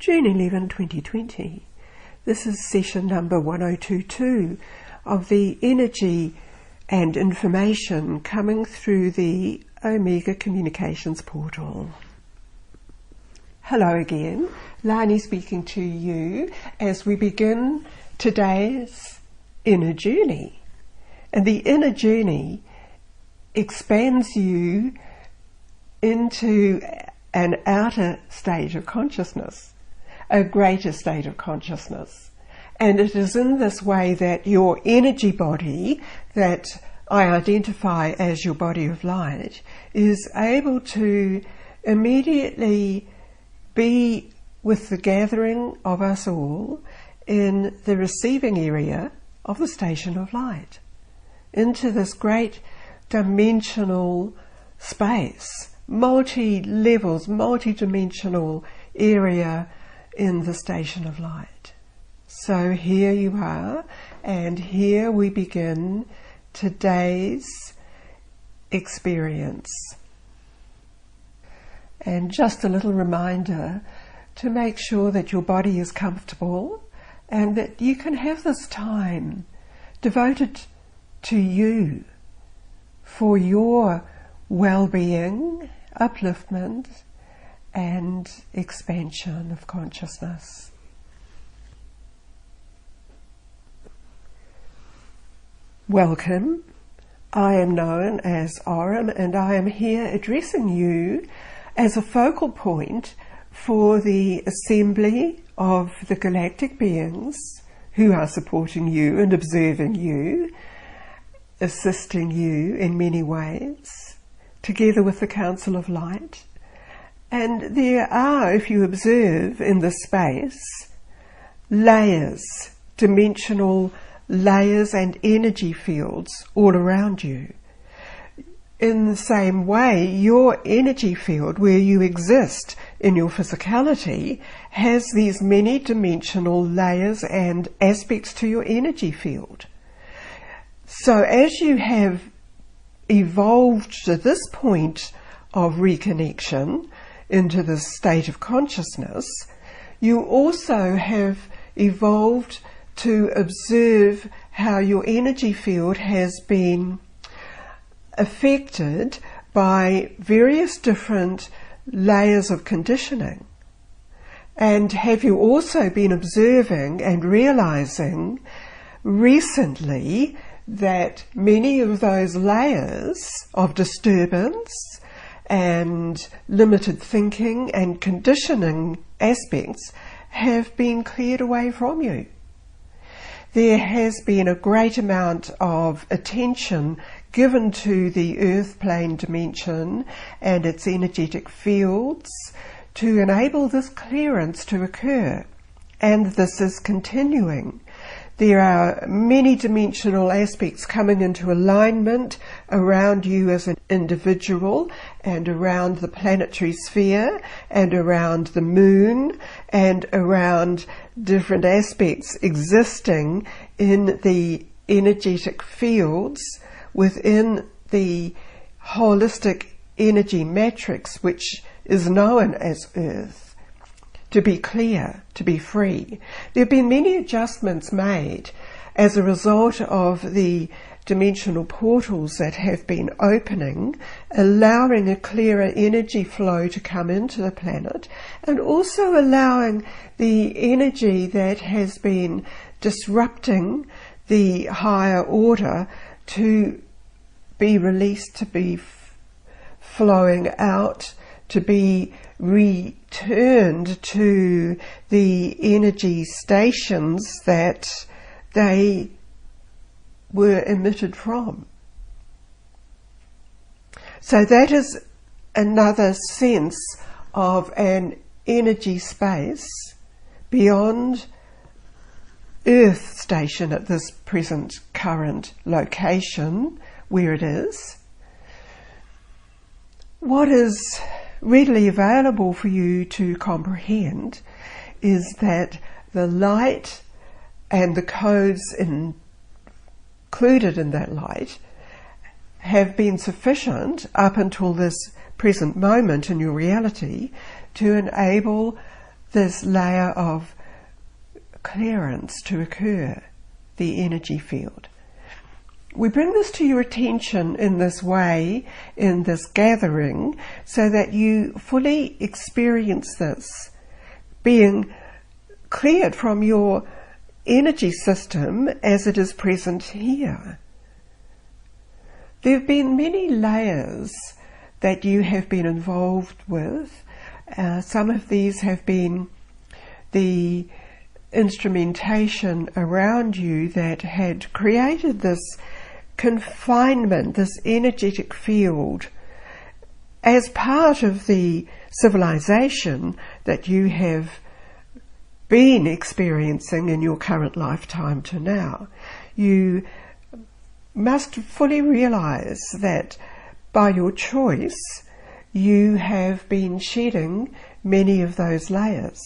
June 11, 2020. This is session number 1022 of the energy and information coming through the Omega Communications portal. Hello again, Lani speaking to you as we begin today's inner journey. And the inner journey expands you into an outer state of consciousness, a greater state of consciousness. And it is in this way that your energy body, that I identify as your body of light, is able to immediately be with the gathering of us all in the receiving area of the station of light, into this great dimensional space, multi-levels, multi-dimensional area in the station of light. So here you are, and here we begin today's experience. And just a little reminder to make sure that your body is comfortable and that you can have this time devoted to you for your well-being, upliftment and expansion of consciousness. Welcome. I am known as Aurum, and I am here addressing you as a focal point for the assembly of the Galactic Beings who are supporting you and observing you, assisting you in many ways, together with the Council of Light. And there are, if you observe in this space, layers, dimensional layers and energy fields all around you. In the same way, your energy field, where you exist in your physicality, has these many dimensional layers and aspects to your energy field. So as you have evolved to this point of reconnection into this state of consciousness, you also have evolved to observe how your energy field has been affected by various different layers of conditioning. And have you also been observing and realizing recently that many of those layers of disturbance and limited thinking and conditioning aspects have been cleared away from you? There has been a great amount of attention given to the earth plane dimension and its energetic fields to enable this clearance to occur. And this is continuing. There are many dimensional aspects coming into alignment around you as an individual and around the planetary sphere and around the moon and around different aspects existing in the energetic fields within the holistic energy matrix, which is known as Earth. To be clear, to be free. There have been many adjustments made as a result of the dimensional portals that have been opening, allowing a clearer energy flow to come into the planet, and also allowing the energy that has been disrupting the higher order to be released, to be flowing out, to be returned to the energy stations that they were emitted from. So that is another sense of an energy space beyond Earth station at this present current location where it is. What is readily available for you to comprehend is that the light and the codes included in that light have been sufficient up until this present moment in your reality to enable this layer of clearance to occur, the energy field. We bring this to your attention in this way, in this gathering, so that you fully experience this, being cleared from your energy system as it is present here. There have been many layers that you have been involved with. Some of these have been the instrumentation around you that had created this confinement, this energetic field, as part of the civilization that you have been experiencing in your current lifetime to now. You must fully realize that by your choice you have been shedding many of those layers.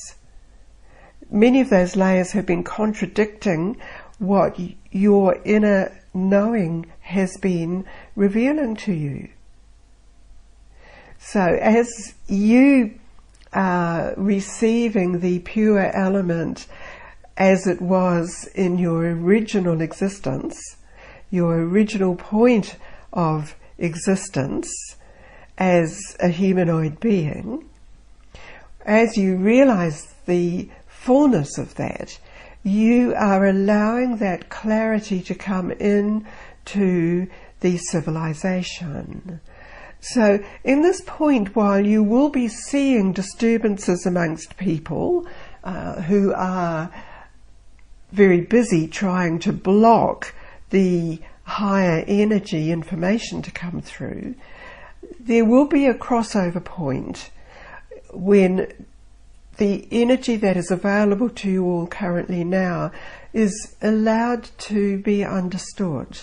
Many of those layers have been contradicting what your inner knowing has been revealing to you. So as you are receiving the pure element as it was in your original existence, your original point of existence as a humanoid being, as you realize the fullness of that, you are allowing that clarity to come in to the civilization. So in this point, while you will be seeing disturbances amongst people who are very busy trying to block the higher energy information to come through, there will be a crossover point when the energy that is available to you all currently now is allowed to be understood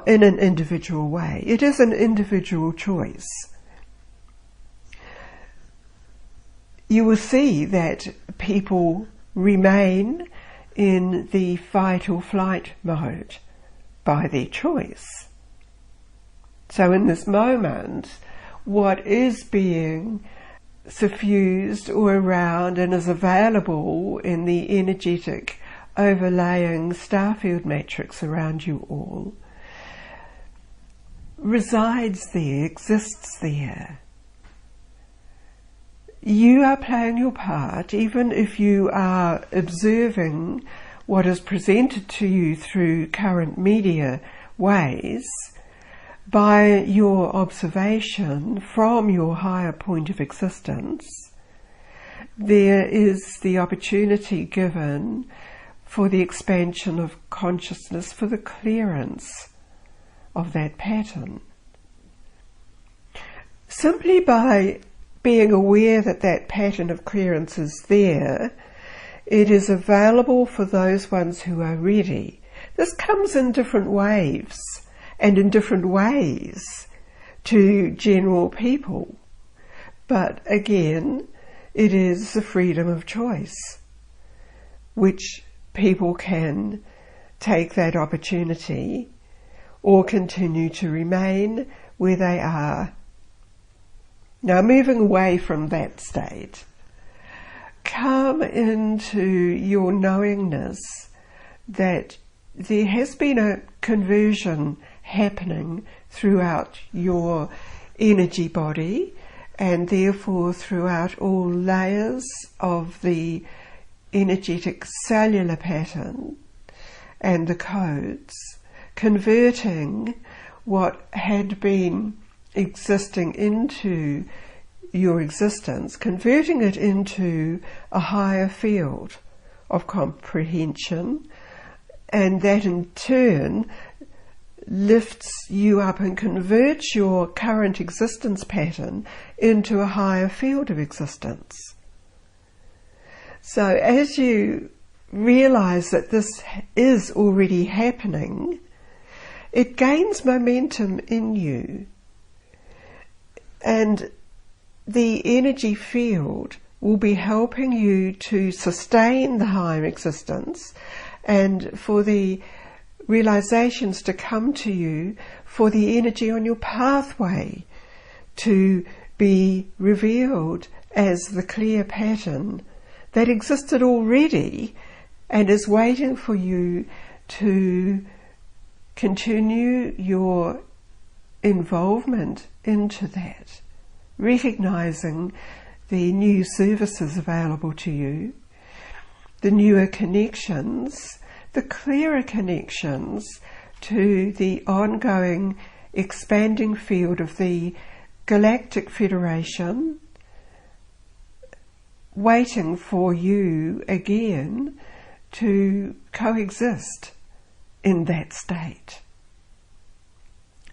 in an individual way. It is an individual choice. You will see that people remain in the fight or flight mode by their choice. So in this moment, what is being suffused or around and is available in the energetic overlaying starfield matrix around you all resides there, exists there. You are playing your part, even if you are observing what is presented to you through current media ways. By your observation from your higher point of existence, there is the opportunity given for the expansion of consciousness, for the clearance of that pattern. Simply by being aware that that pattern of clearance is there, it is available for those ones who are ready. This comes in different waves and in different ways to general people. But again, it is the freedom of choice, which people can take that opportunity or continue to remain where they are. Now, moving away from that state, come into your knowingness that there has been a conversion happening throughout your energy body and therefore throughout all layers of the energetic cellular pattern and the codes, converting what had been existing into your existence, converting it into a higher field of comprehension, and that in turn lifts you up and converts your current existence pattern into a higher field of existence. So as you realize that this is already happening, it gains momentum in you, and the energy field will be helping you to sustain the higher existence and for the realizations to come to you, for the energy on your pathway to be revealed as the clear pattern that existed already and is waiting for you to continue your involvement into that, recognizing the new services available to you, the newer connections, the clearer connections to the ongoing expanding field of the Galactic Federation, waiting for you again to coexist in that state.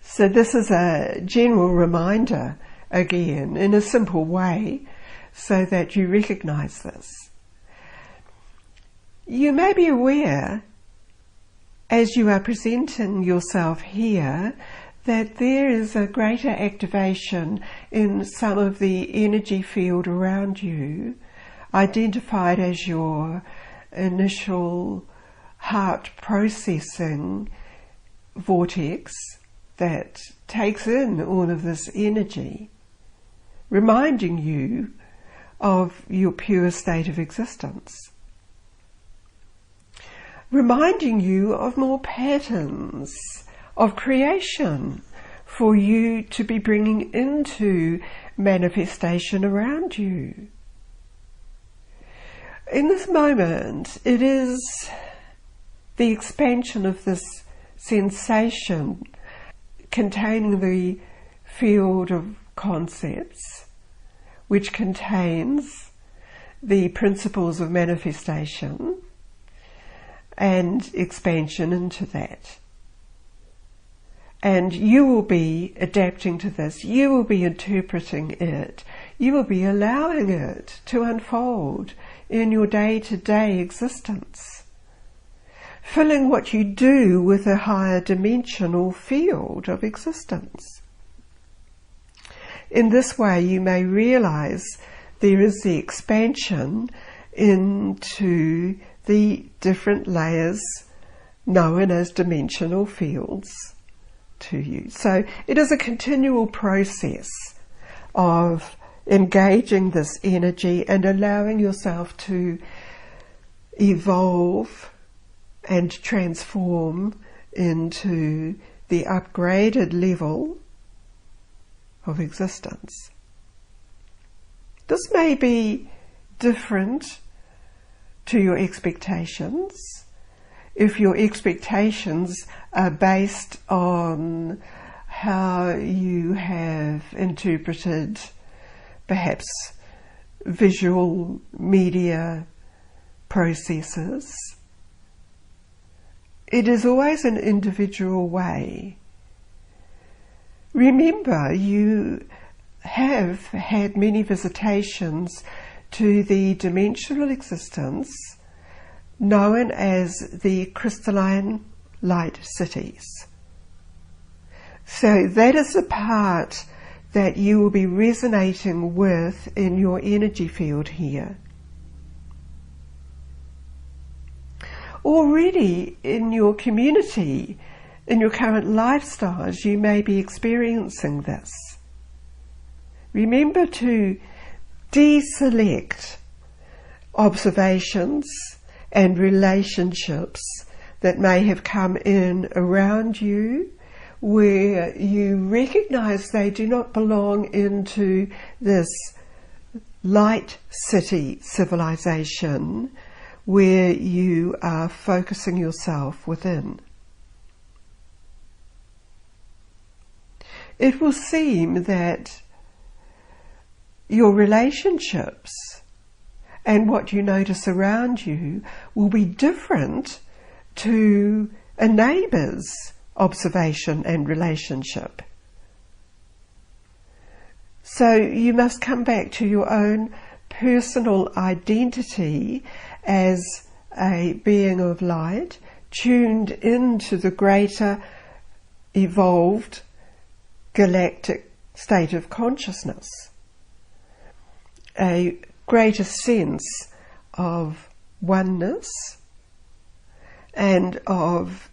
So this is a general reminder, again, in a simple way, so that you recognize this. You may be aware, as you are presenting yourself here, that there is a greater activation in some of the energy field around you, identified as your initial heart processing vortex that takes in all of this energy, reminding you of your pure state of existence, reminding you of more patterns of creation for you to be bringing into manifestation around you. In this moment, it is the expansion of this sensation containing the field of concepts, which contains the principles of manifestation and expansion into that. And you will be adapting to this, you will be interpreting it, you will be allowing it to unfold in your day-to-day existence, filling what you do with a higher dimensional field of existence. In this way, you may realize there is the expansion into the different layers known as dimensional fields to you. So it is a continual process of engaging this energy and allowing yourself to evolve and transform into the upgraded level of existence. This may be different to your expectations. If your expectations are based on how you have interpreted perhaps visual media processes, it is always an individual way. Remember, you have had many visitations to the dimensional existence known as the crystalline light cities. So that is the part that you will be resonating with in your energy field here. Already in your community, in your current lifestyles, you may be experiencing this. Remember to deselect observations and relationships that may have come in around you where you recognize they do not belong into this light city civilization where you are focusing yourself within. It will seem that your relationships and what you notice around you will be different to a neighbour's observation and relationship. So you must come back to your own personal identity as a being of light, tuned into the greater evolved galactic state of consciousness, a greater sense of oneness and of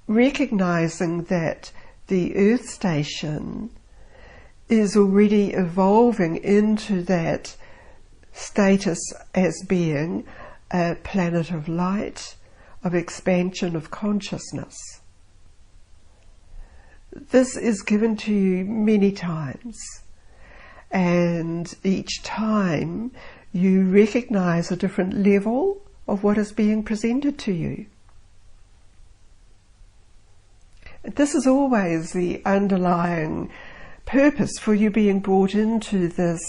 recognizing that the Earth station is already evolving into that status as being a planet of light, of expansion of consciousness. This is given to you many times, and each time you recognize a different level of what is being presented to you. This is always the underlying purpose for you being brought into this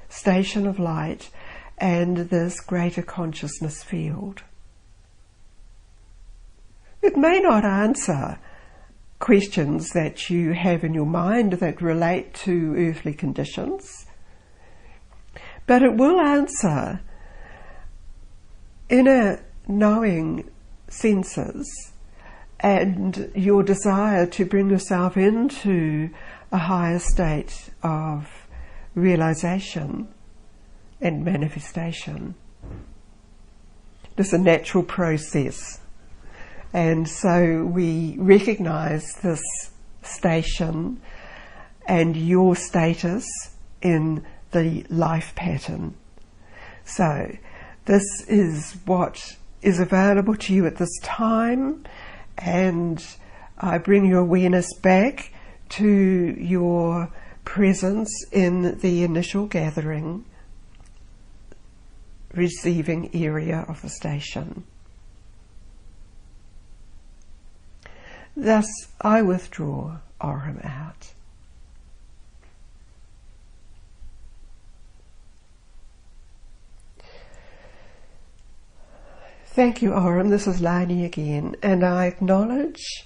station of light and this greater consciousness field. It may not answer questions that you have in your mind that relate to earthly conditions, but it will answer inner knowing senses and your desire to bring yourself into a higher state of realization and manifestation. It's a natural process, and so we recognize this station and your status in the life pattern. So this is what is available to you at this time, and I bring your awareness back to your presence in the initial gathering, receiving area of the station. Thus I withdraw Aurum out. Thank you, Aurum. This is Lani again, and I acknowledge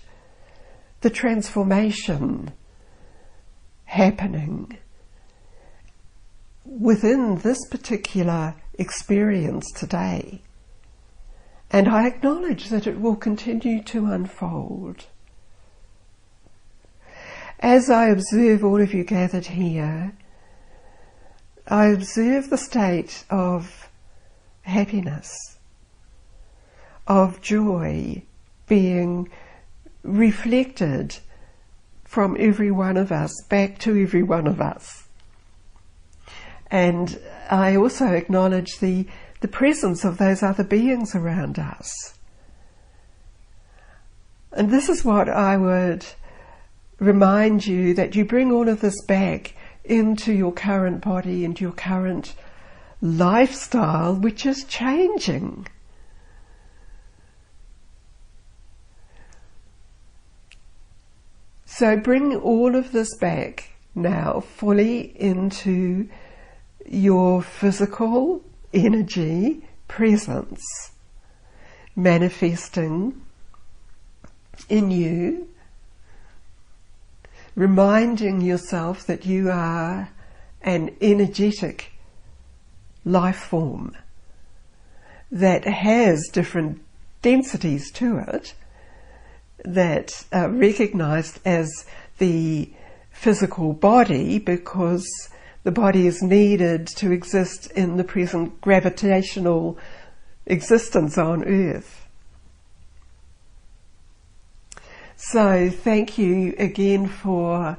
the transformation happening within this particular experience today, and I acknowledge that it will continue to unfold. As I observe all of you gathered here, I observe the state of happiness, of joy being reflected from every one of us back to every one of us. And I also acknowledge the presence of those other beings around us. And this is what I would remind you, that you bring all of this back into your current body, into your current lifestyle, which is changing. So bring all of this back now fully into your physical energy presence, manifesting in you, reminding yourself that you are an energetic life form that has different densities to it, that are recognized as the physical body because the body is needed to exist in the present gravitational existence on Earth. So thank you again for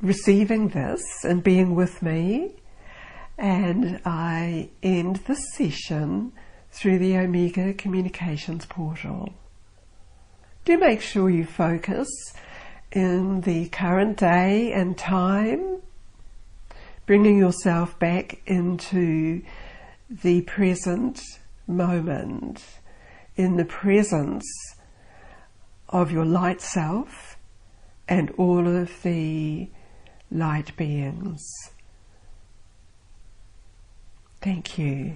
receiving this and being with me, and I end this session through the Omega Communications portal. Do make sure you focus in the current day and time, bringing yourself back into the present moment, in the presence of your light self and all of the light beings. Thank you.